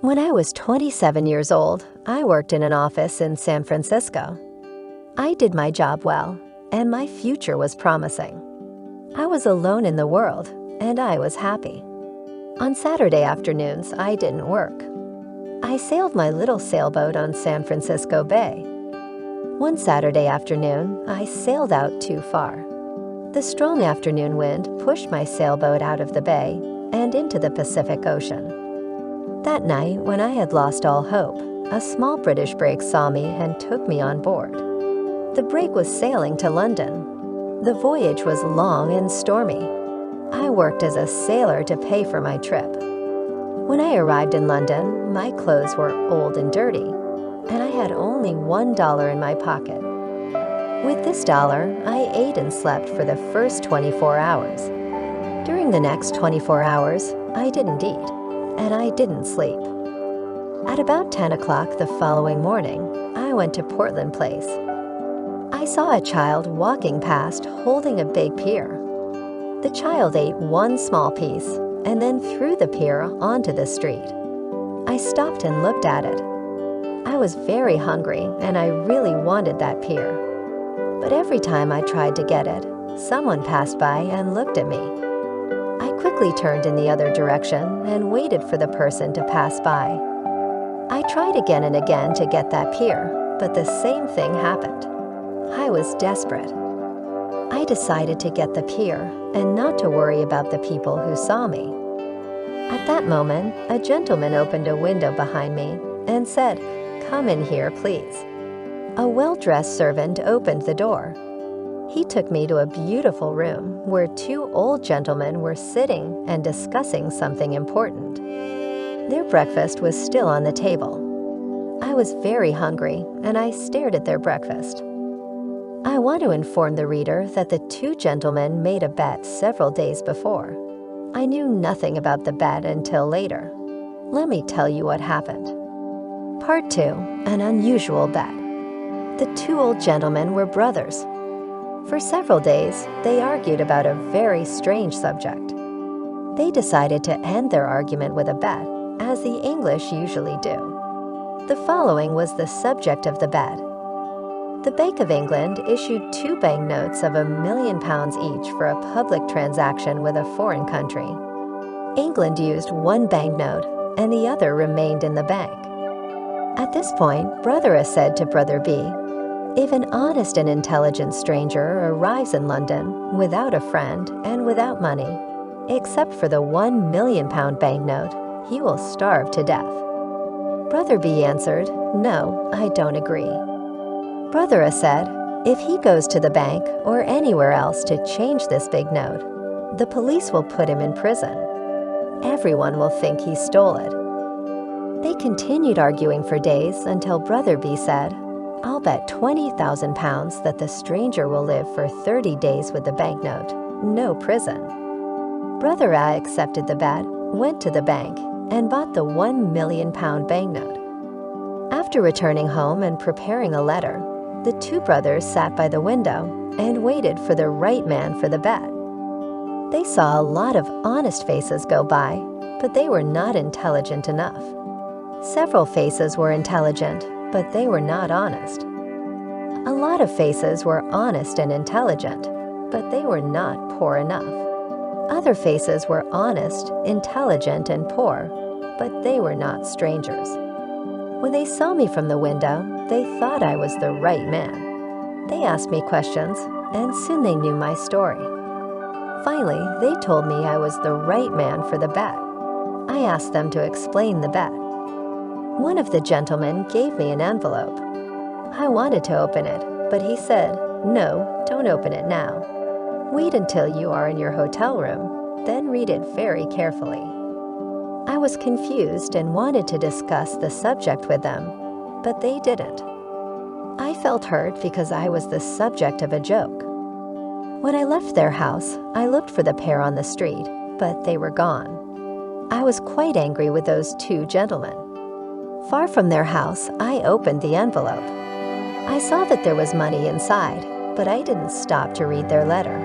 When I was 27 years old, I worked in an office in San Francisco. I did my job well, and my future was promising. I was alone in the world, and I was happy. On Saturday afternoons, I didn't work. I sailed my little sailboat on San Francisco Bay. One Saturday afternoon, I sailed out too far. The strong afternoon wind pushed my sailboat out of the bay and into the Pacific Ocean. That night, when I had lost all hope, a small British brig saw me and took me on board. The brig was sailing to London. The voyage was long and stormy. I worked as a sailor to pay for my trip. When I arrived in London, my clothes were old and dirty, and I had only $1 in my pocket. With this dollar, I ate and slept for the first 24 hours. During the next 24 hours, I didn't eat, and I didn't sleep. At about 10 o'clock the following morning, I went to Portland Place. I saw a child walking past holding a big pear. The child ate one small piece and then threw the pear onto the street. I stopped and looked at it. I was very hungry and I really wanted that pear. But every time I tried to get it, someone passed by and looked at me. I quickly turned in the other direction and waited for the person to pass by. I tried again and again to get that pear, but the same thing happened. I was desperate. I decided to get the pear and not to worry about the people who saw me. At that moment, a gentleman opened a window behind me and said, "Come in here, please." A well-dressed servant opened the door. He took me to a beautiful room where two old gentlemen were sitting and discussing something important. Their breakfast was still on the table. I was very hungry, and I stared at their breakfast. I want to inform the reader that the two gentlemen made a bet several days before. I knew nothing about the bet until later. Let me tell you what happened. Part 2, an unusual bet. The two old gentlemen were brothers. For several days, they argued about a very strange subject. They decided to end their argument with a bet, as the English usually do. The following was the subject of the bet. The Bank of England issued 2 banknotes of £1,000,000 each for a public transaction with a foreign country. England used one banknote, and the other remained in the bank. At this point, Brother A said to Brother B, "If an honest and intelligent stranger arrives in London without a friend and without money, except for the £1,000,000 banknote, he will starve to death." Brother B answered, "No, I don't agree." Brother A said, "If he goes to the bank or anywhere else to change this big note, the police will put him in prison. Everyone will think he stole it." They continued arguing for days until Brother B said, "I'll bet £20,000 that the stranger will live for 30 days with the banknote, no prison." Brother A accepted the bet, went to the bank, and bought the £1,000,000 banknote. After returning home and preparing a letter, the two brothers sat by the window and waited for the right man for the bet. They saw a lot of honest faces go by, but they were not intelligent enough. Several faces were intelligent, but they were not honest. A lot of faces were honest and intelligent, but they were not poor enough. Other faces were honest, intelligent, and poor, but they were not strangers. When they saw me from the window, they thought I was the right man. They asked me questions, and soon they knew my story. Finally, they told me I was the right man for the bet. I asked them to explain the bet. One of the gentlemen gave me an envelope. I wanted to open it, but he said, "No, don't open it now. Wait until you are in your hotel room, then read it very carefully." I was confused and wanted to discuss the subject with them, but they didn't. I felt hurt because I was the subject of a joke. When I left their house, I looked for the pair on the street, but they were gone. I was quite angry with those two gentlemen. Far from their house, I opened the envelope. I saw that there was money inside, but I didn't stop to read their letter.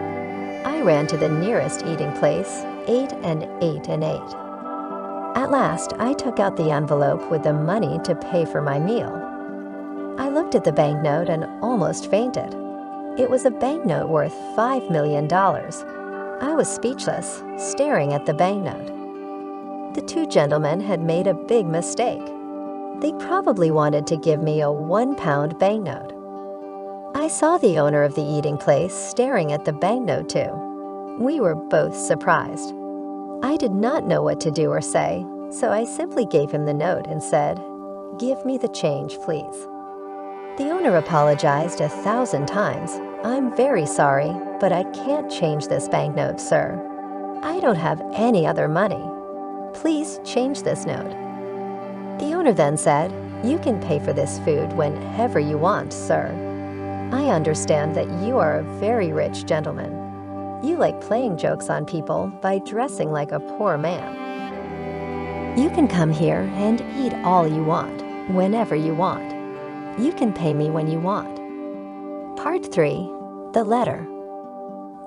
I ran to the nearest eating place, ate and ate and ate. At last, I took out the envelope with the money to pay for my meal. I looked at the banknote and almost fainted. It was a banknote worth $5 million. I was speechless, staring at the banknote. The two gentlemen had made a big mistake. They probably wanted to give me a 1-pound banknote. I saw the owner of the eating place staring at the banknote too. We were both surprised. I did not know what to do or say, so I simply gave him the note and said, "Give me the change, please." The owner apologized 1,000 times. "I'm very sorry, but I can't change this banknote, sir. I don't have any other money. Please change this note." The owner then said, "You can pay for this food whenever you want, sir. I understand that you are a very rich gentleman. You like playing jokes on people by dressing like a poor man. You can come here and eat all you want, whenever you want. You can pay me when you want." Part 3. The letter.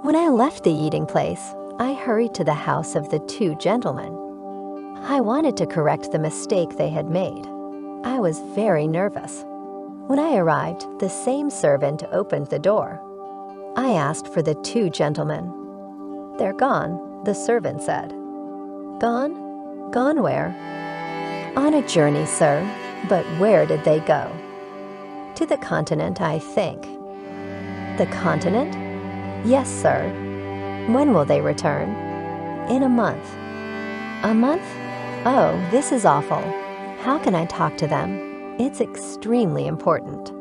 When I left the eating place, I hurried to the house of the two gentlemen. I wanted to correct the mistake they had made. I was very nervous. When I arrived, the same servant opened the door. I asked for the two gentlemen. "They're gone," the servant said. "Gone? Gone where?" "On a journey, sir. But where did they go?" "To the continent, I think." "The continent?" "Yes, sir." "When will they return?" "In a month." "A month? Oh, this is awful. How can I talk to them? It's extremely important."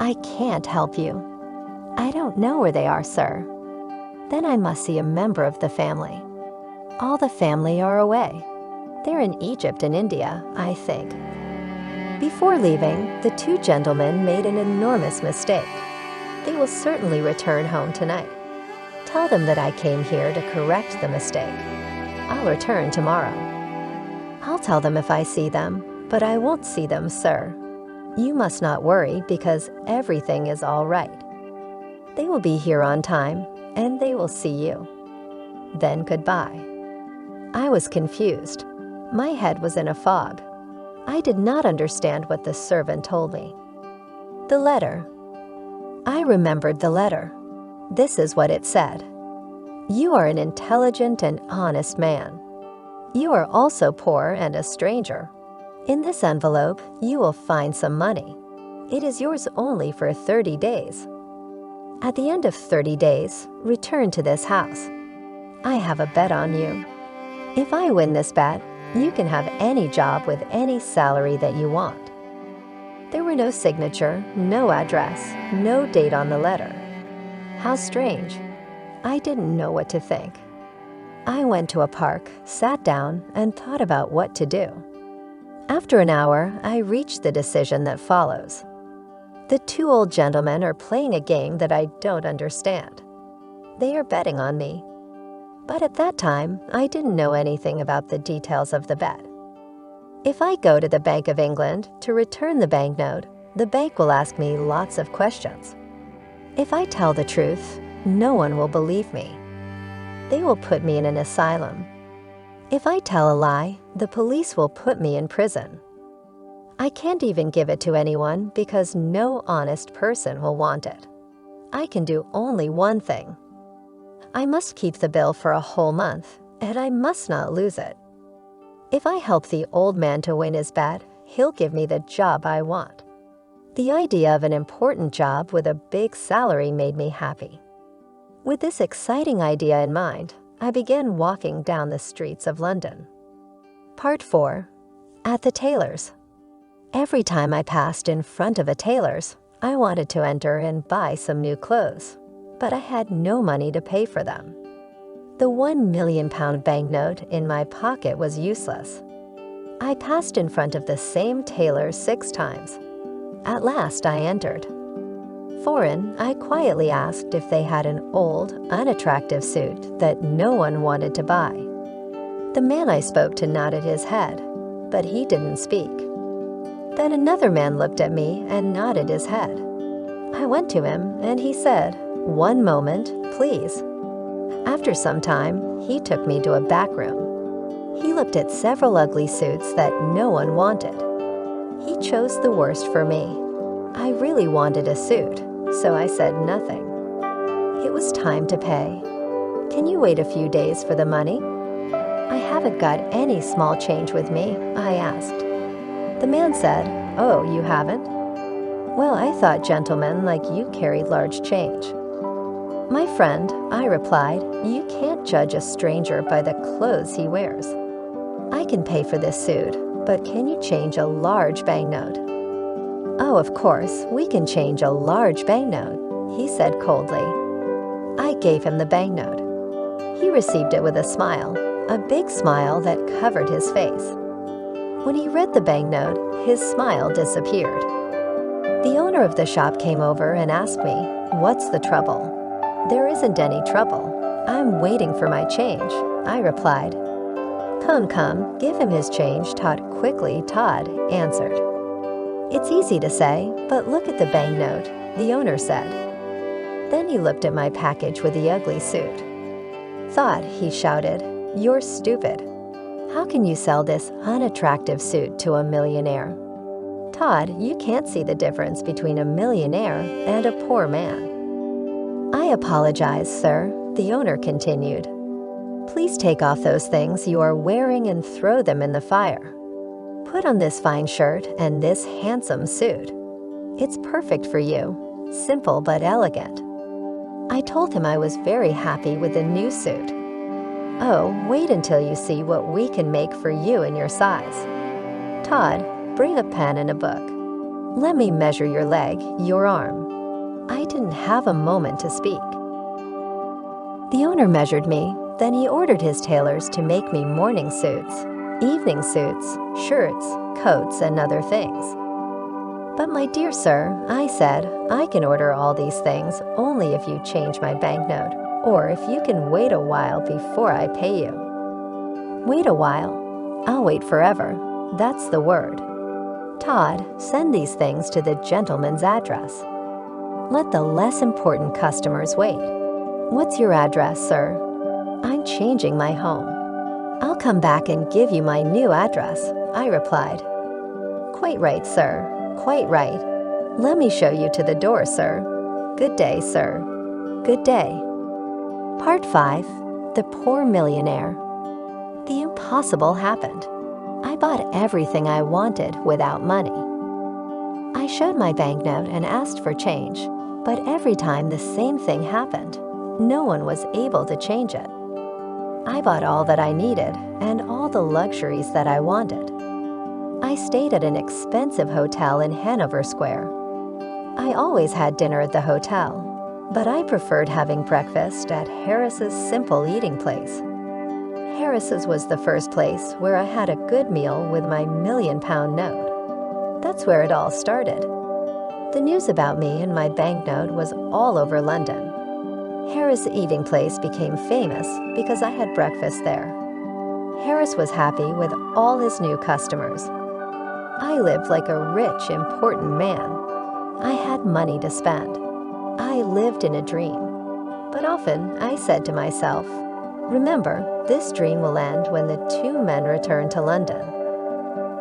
"I can't help you." "I don't know where they are, sir." "Then I must see a member of the family." "All the family are away. They're in Egypt and India, I think." Before leaving, the two gentlemen made an enormous mistake. They will certainly return home tonight. Tell them that I came here to correct the mistake. I'll return tomorrow. I'll tell them if I see them, but I won't see them, sir. You must not worry because everything is all right. They will be here on time, and they will see you. Then goodbye. I was confused. My head was in a fog. I did not understand what the servant told me. The letter. I remembered the letter. This is what it said. "You are an intelligent and honest man. You are also poor and a stranger. In this envelope, you will find some money. It is yours only for 30 days. At the end of 30 days, return to this house. I have a bet on you. If I win this bet, you can have any job with any salary that you want." There were no signature, no address, no date on the letter. How strange. I didn't know what to think. I went to a park, sat down, and thought about what to do. After an hour, I reached the decision that follows. The two old gentlemen are playing a game that I don't understand. They are betting on me. But at that time, I didn't know anything about the details of the bet. If I go to the Bank of England to return the banknote, the bank will ask me lots of questions. If I tell the truth, no one will believe me. They will put me in an asylum. If I tell a lie, the police will put me in prison. I can't even give it to anyone because no honest person will want it. I can do only one thing. I must keep the bill for a whole month, and I must not lose it. If I help the old man to win his bet, he'll give me the job I want. The idea of an important job with a big salary made me happy. With this exciting idea in mind, I began walking down the streets of London. Part 4. At the tailor's. Every time I passed in front of a tailor's, I wanted to enter and buy some new clothes, but I had no money to pay for them. The £1 million banknote in my pocket was useless. I passed in front of the same tailor 6 times. At last I entered. Foreign, I quietly asked if they had an old, unattractive suit that no one wanted to buy. The man I spoke to nodded his head, but he didn't speak. Then another man looked at me and nodded his head. I went to him and he said, "1 moment, please." After some time, he took me to a back room. He looked at several ugly suits that no one wanted. He chose the worst for me. I really wanted a suit, so I said nothing. It was time to pay. Can you wait a few days for the money? I haven't got any small change with me, I asked. The man said, "Oh, you haven't? Well, I thought gentlemen like you carried large change." "My friend," I replied, "you can't judge a stranger by the clothes he wears. I can pay for this suit, but can you change a large banknote?" "Oh, of course, we can change a large banknote," he said coldly. I gave him the banknote. He received it with a smile, a big smile that covered his face. When he read the banknote, his smile disappeared. The owner of the shop came over and asked me, "What's the trouble?" "There isn't any trouble. I'm waiting for my change," I replied. Come, give him his change," Todd answered. "It's easy to say, but look at the banknote," the owner said. Then he looked at my package with the ugly suit. "Todd," he shouted, "you're stupid. How can you sell this unattractive suit to a millionaire? Todd, you can't see the difference between a millionaire and a poor man." "I apologize, sir," the owner continued. "Please take off those things you are wearing and throw them in the fire. Put on this fine shirt and this handsome suit. It's perfect for you, simple but elegant." I told him I was very happy with the new suit. "Oh, wait until you see what we can make for you in your size. Todd, bring a pen and a book. Let me measure your leg, your arm." I didn't have a moment to speak. The owner measured me, then he ordered his tailors to make me morning suits, evening suits, shirts, coats, and other things. "But my dear sir," I said, "I can order all these things only if you change my banknote, or if you can wait a while before I pay you." "Wait a while? I'll wait forever. That's the word. Todd, send these things to the gentleman's address. Let the less important customers wait." "What's your address, sir?" "I'm changing my home." "I'll come back and give you my new address," I replied. "Quite right, sir. Quite right. Let me show you to the door, sir. Good day, sir." "Good day." Part 5. The Poor Millionaire. The impossible happened. I bought everything I wanted without money. I showed my banknote and asked for change, but every time the same thing happened. No one was able to change it. I bought all that I needed and all the luxuries that I wanted. I stayed at an expensive hotel in Hanover Square. I always had dinner at the hotel, but I preferred having breakfast at Harris's Simple Eating Place. Harris's was the first place where I had a good meal with my £1,000,000 note. That's where it all started. The news about me and my banknote was all over London. Harris Eating Place became famous because I had breakfast there. Harris was happy with all his new customers. I lived like a rich, important man. I had money to spend. I lived in a dream. But often I said to myself, "Remember, this dream will end when the two men return to London.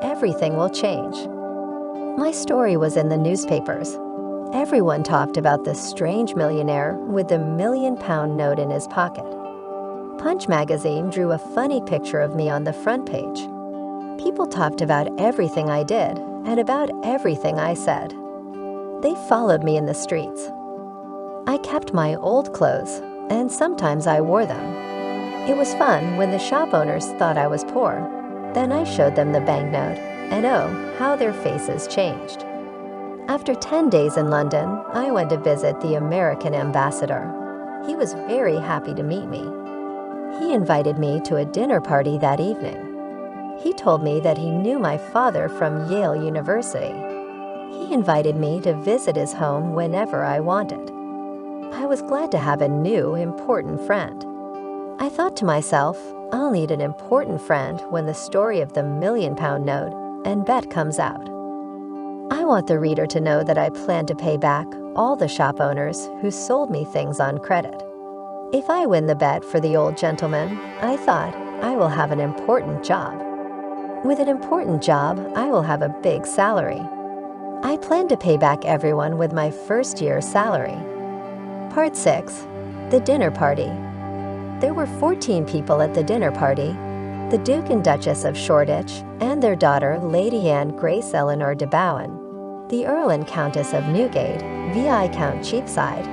Everything will change." My story was in the newspapers. Everyone talked about the strange millionaire with the £1,000,000 note in his pocket. Punch magazine drew a funny picture of me on the front page. People talked about everything I did and about everything I said. They followed me in the streets. I kept my old clothes, and sometimes I wore them. It was fun when the shop owners thought I was poor. Then I showed them the banknote, and oh, how their faces changed. After 10 days in London, I went to visit the American ambassador. He was very happy to meet me. He invited me to a dinner party that evening. He told me that he knew my father from Yale University. He invited me to visit his home whenever I wanted. I was glad to have a new, important friend. I thought to myself, I'll need an important friend when the story of the £1,000,000 note and bet comes out. I want the reader to know that I plan to pay back all the shop owners who sold me things on credit. If I win the bet for the old gentleman, I thought I will have an important job. With an important job, I will have a big salary. I plan to pay back everyone with my first year's salary. Part 6. The Dinner Party. There were 14 people at the dinner party: the Duke and Duchess of Shoreditch and their daughter Lady Anne Grace Eleanor de Bowen, the Earl and Countess of Newgate, Viscount Cheapside,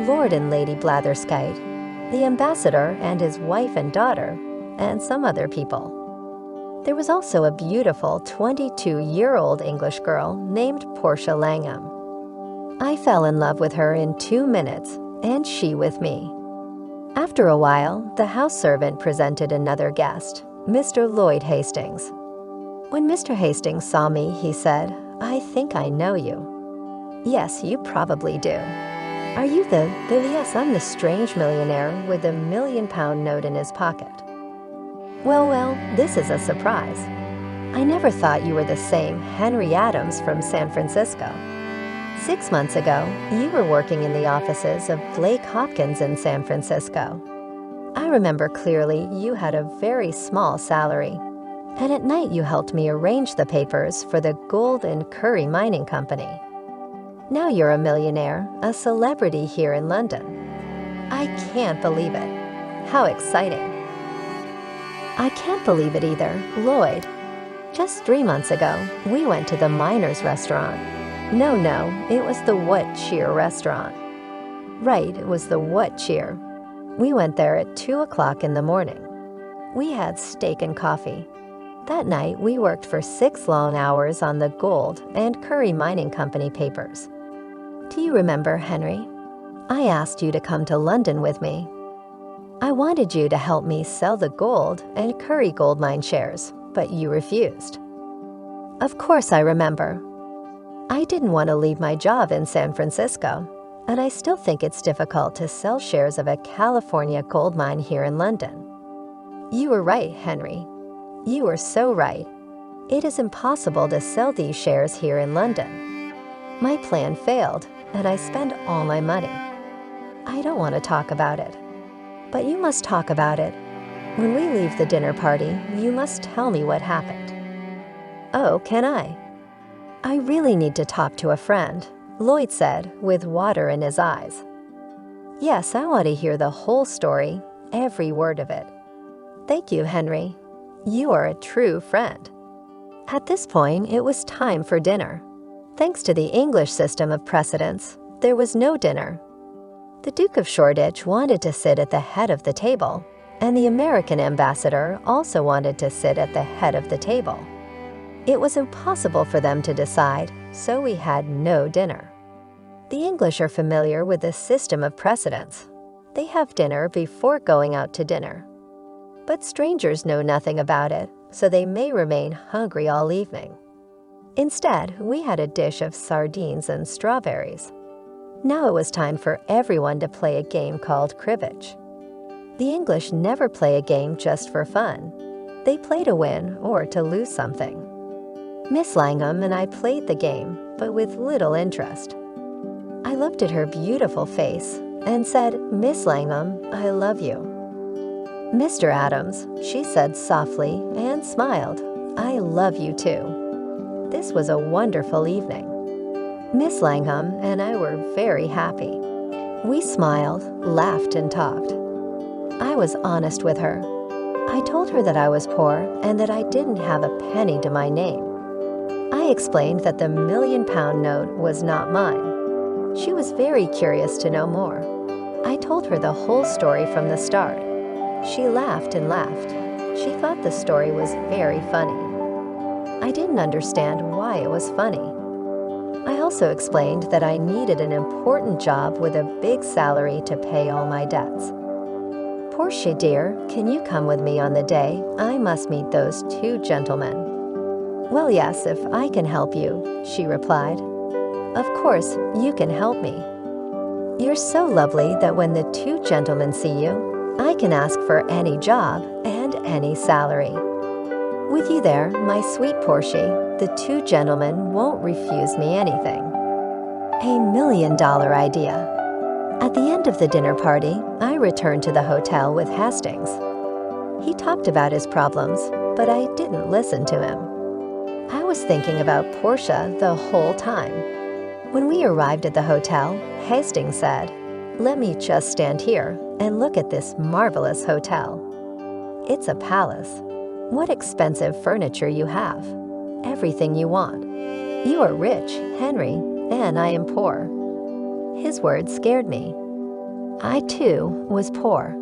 Lord and Lady Blatherskite, the ambassador and his wife and daughter, and some other people. There was also a beautiful 22-year-old English girl named Portia Langham. I fell in love with her in 2 minutes, and she with me. After a while, the house servant presented another guest, Mr. Lloyd Hastings. When Mr. Hastings saw me, he said, "I think I know you." "Yes, you probably do." "Are you yes, I'm the strange millionaire with the £1,000,000 note in his pocket." Well, this is a surprise. I never thought you were the same Henry Adams from San Francisco. 6 months ago, you were working in the offices of Blake Hopkins in San Francisco. I remember clearly you had a very small salary, and at night you helped me arrange the papers for the Gold and Curry Mining Company. Now you're a millionaire, a celebrity here in London. I can't believe it. How exciting. I can't believe it either, Lloyd. Just 3 months ago, we went to the Miners Restaurant. No, it was the What Cheer restaurant. Right, it was the What Cheer. We went there at 2 o'clock in the morning. We had steak and coffee. That night, we worked for 6 long hours on the Gold and Curry Mining Company papers. Do you remember, Henry? I asked you to come to London with me. I wanted you to help me sell the Gold and Curry gold mine shares, but you refused. Of course I remember. I didn't want to leave my job in San Francisco, and I still think it's difficult to sell shares of a California gold mine here in London. You were right, Henry. You were so right. It is impossible to sell these shares here in London. My plan failed, and I spent all my money. I don't want to talk about it. But you must talk about it. When we leave the dinner party, you must tell me what happened. Oh, can I? I really need to talk to a friend, Lloyd said, with water in his eyes. Yes, I want to hear the whole story, every word of it. Thank you, Henry. You are a true friend. At this point, it was time for dinner. Thanks to the English system of precedence, there was no dinner. The Duke of Shoreditch wanted to sit at the head of the table, and the American ambassador also wanted to sit at the head of the table. It was impossible for them to decide, so we had no dinner. The English are familiar with the system of precedence. They have dinner before going out to dinner. But strangers know nothing about it, so they may remain hungry all evening. Instead, we had a dish of sardines and strawberries. Now it was time for everyone to play a game called cribbage. The English never play a game just for fun. They play to win or to lose something. Miss Langham and I played the game, but with little interest. I looked at her beautiful face and said, "Miss Langham, I love you." "Mr. Adams," she said softly and smiled, "I love you too." This was a wonderful evening. Miss Langham and I were very happy. We smiled, laughed, and talked. I was honest with her. I told her that I was poor and that I didn't have a penny to my name. I explained that the £1,000,000 note was not mine. She was very curious to know more. I told her the whole story from the start. She laughed and laughed. She thought the story was very funny. I didn't understand why it was funny. I also explained that I needed an important job with a big salary to pay all my debts. "Portia, dear, can you come with me on the day I must meet those 2 gentlemen?" "Well, yes, if I can help you," she replied. "Of course, you can help me. You're so lovely that when the 2 gentlemen see you, I can ask for any job and any salary. With you there, my sweet Portia, the 2 gentlemen won't refuse me anything." A $1,000,000 idea. At the end of the dinner party, I returned to the hotel with Hastings. He talked about his problems, but I didn't listen to him. I was thinking about Portia the whole time. When we arrived at the hotel, Hastings said, "Let me just stand here and look at this marvelous hotel. It's a palace. What expensive furniture you have. Everything you want. You are rich, Henry, and I am poor." His words scared me. I, too, was poor.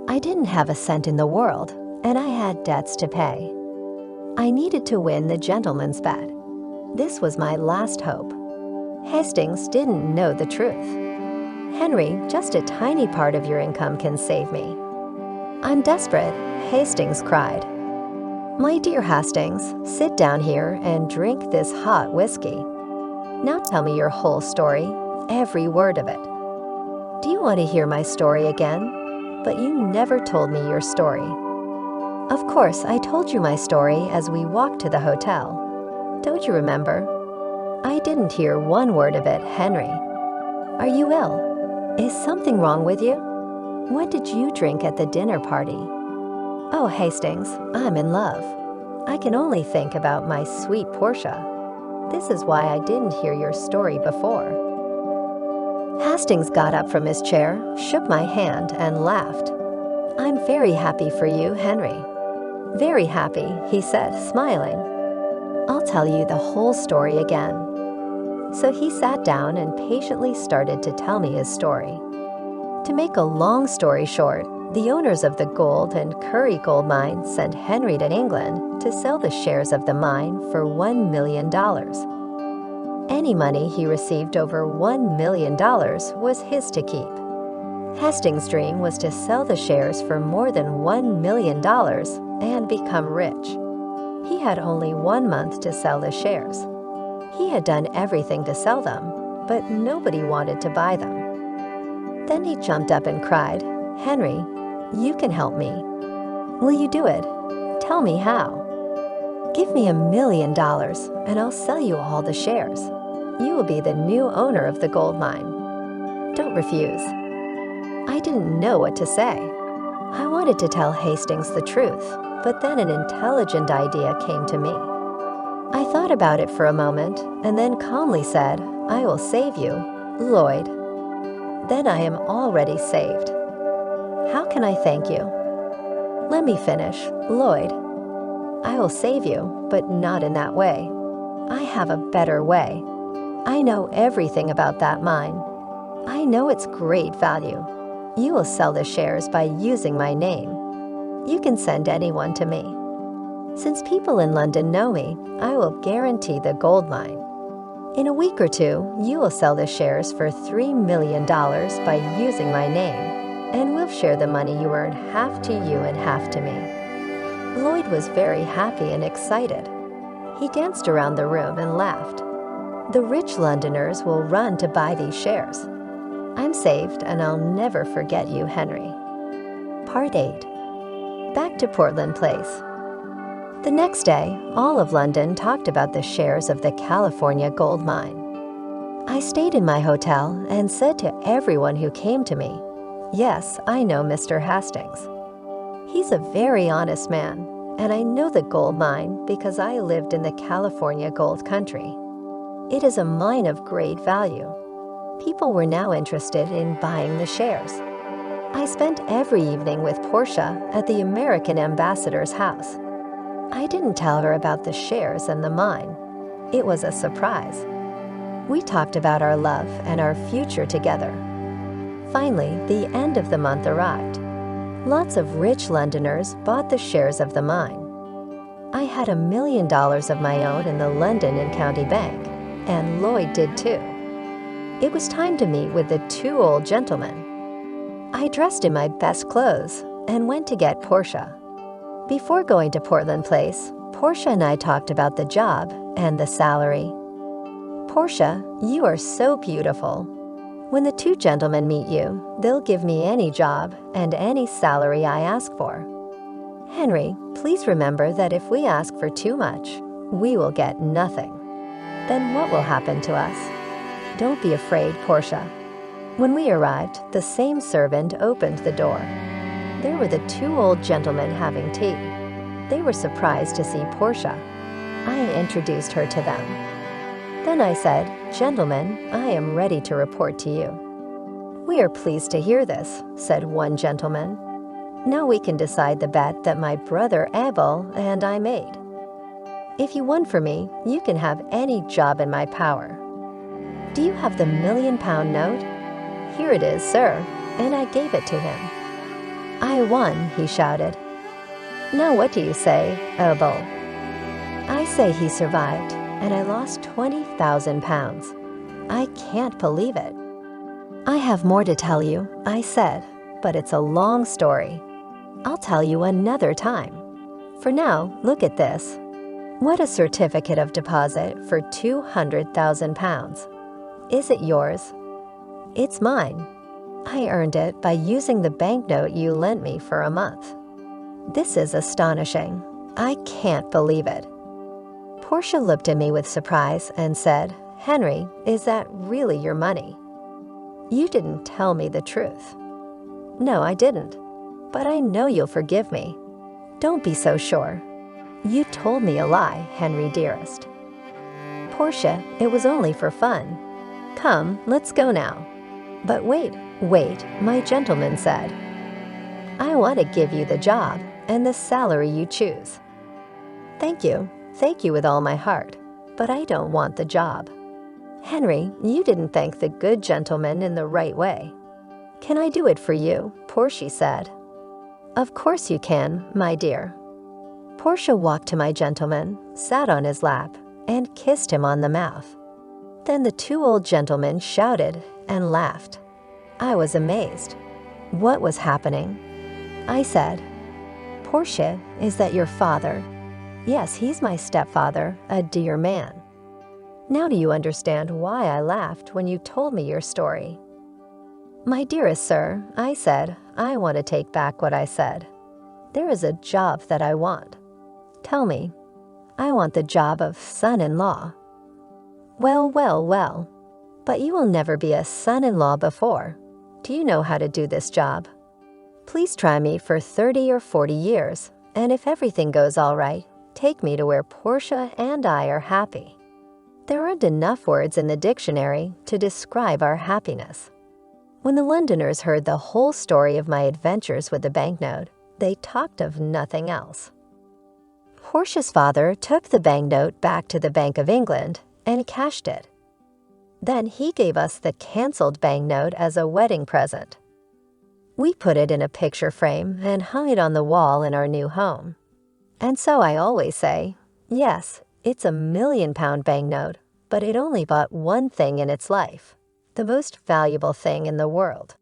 I didn't have a cent in the world, and I had debts to pay. I needed to win the gentleman's bet. This was my last hope. Hastings didn't know the truth. "Henry, just a tiny part of your income can save me." "I'm desperate," Hastings cried. "My dear Hastings, sit down here and drink this hot whiskey. Now tell me your whole story, every word of it." "Do you want to hear my story again? But you never told me your story." "Of course, I told you my story as we walked to the hotel. Don't you remember?" "I didn't hear one word of it, Henry." "Are you ill? Is something wrong with you? What did you drink at the dinner party?" "Oh, Hastings, I'm in love. I can only think about my sweet Portia. This is why I didn't hear your story before." Hastings got up from his chair, shook my hand, and laughed. "I'm very happy for you, Henry." "Very happy," he said, smiling. "I'll tell you the whole story again." So he sat down and patiently started to tell me his story. To make a long story short, the owners of the Gold and Curry gold mine sent Henry to England to sell the shares of the mine for $1 million. Any money he received over $1 million was his to keep. Hastings' dream was to sell the shares for more than $1 million and become rich. He had only 1 month to sell the shares. He had done everything to sell them, but nobody wanted to buy them. Then he jumped up and cried, "Henry, you can help me. Will you do it? Tell me how. Give me $1 million and I'll sell you all the shares. You will be the new owner of the gold mine. Don't refuse." I didn't know what to say. I wanted to tell Hastings the truth, but then an intelligent idea came to me. I thought about it for a moment and then calmly said, "I will save you, Lloyd." "Then I am already saved. How can I thank you?" "Let me finish, Lloyd. I will save you, but not in that way. I have a better way. I know everything about that mine. I know its great value. You will sell the shares by using my name. You can send anyone to me. Since people in London know me, I will guarantee the gold mine. In a week or two, you will sell the shares for $3 million by using my name, and we'll share the money you earn half to you and half to me." Lloyd was very happy and excited. He danced around the room and laughed. "The rich Londoners will run to buy these shares. I'm saved, and I'll never forget you, Henry." Part 8. Back to Portland Place. The next day, all of London talked about the shares of the California gold mine. I stayed in my hotel and said to everyone who came to me, "Yes, I know Mr. Hastings. He's a very honest man, and I know the gold mine because I lived in the California gold country. It is a mine of great value." People were now interested in buying the shares. I spent every evening with Portia at the American ambassador's house. I didn't tell her about the shares and the mine. It was a surprise. We talked about our love and our future together. Finally, the end of the month arrived. Lots of rich Londoners bought the shares of the mine. I had $1 million of my own in the London and County Bank, and Lloyd did too. It was time to meet with the two old gentlemen. I dressed in my best clothes and went to get Portia. Before going to Portland Place, Portia and I talked about the job and the salary. "Portia, you are so beautiful. When the two gentlemen meet you, they'll give me any job and any salary I ask for. Henry, please remember that if we ask for too much, we will get nothing. Then what will happen to us? Don't be afraid, Portia." When we arrived, the same servant opened the door. There were the two old gentlemen having tea. They were surprised to see Portia. I introduced her to them. Then I said, "Gentlemen, I am ready to report to you." "We are pleased to hear this," said one gentleman. "Now we can decide the bet that my brother Abel and I made. If you won for me, you can have any job in my power. Do you have the £1,000,000 note? Here it is, sir," and I gave it to him. "I won," he shouted. "Now what do you say, Abel?" "I say he survived, and I lost £20,000. I can't believe it." "I have more to tell you," I said, "but it's a long story. I'll tell you another time. For now, look at this. What a certificate of deposit for £200,000. Is it yours?" "It's mine. I earned it by using the banknote you lent me for a month." This is astonishing. I can't believe it. Portia looked at me with surprise and said, "Henry, is that really your money?" "You didn't tell me the truth." "No, I didn't. But I know you'll forgive me." "Don't be so sure. You told me a lie, Henry dearest." "Portia, it was only for fun. Come, let's go now." "But wait, my gentleman said. I want to give you the job and the salary you choose." Thank you with all my heart, but I don't want the job." "Henry, you didn't thank the good gentleman in the right way." "Can I do it for you?" Portia said. "Of course you can, my dear." Portia walked to my gentleman, sat on his lap, and kissed him on the mouth. Then the two old gentlemen shouted and laughed. I was amazed. What was happening? I said, "Portia, is that your father?" "Yes, he's my stepfather, a dear man." "Now do you understand why I laughed when you told me your story?" "My dearest sir," I said, "I want to take back what I said. There is a job that I want." "Tell me." "I want the job of son-in-law." Well, but you will never be a son-in-law before. Do you know how to do this job? Please try me for 30 or 40 years, and if everything goes all right, take me to where Portia and I are happy. There aren't enough words in the dictionary to describe our happiness. When the Londoners heard the whole story of my adventures with the banknote, they talked of nothing else. Portia's father took the banknote back to the Bank of England and cashed it. Then he gave us the canceled banknote as a wedding present. We put it in a picture frame and hung it on the wall in our new home. And so I always say, yes, it's a £1,000,000 banknote, but it only bought one thing in its life, the most valuable thing in the world.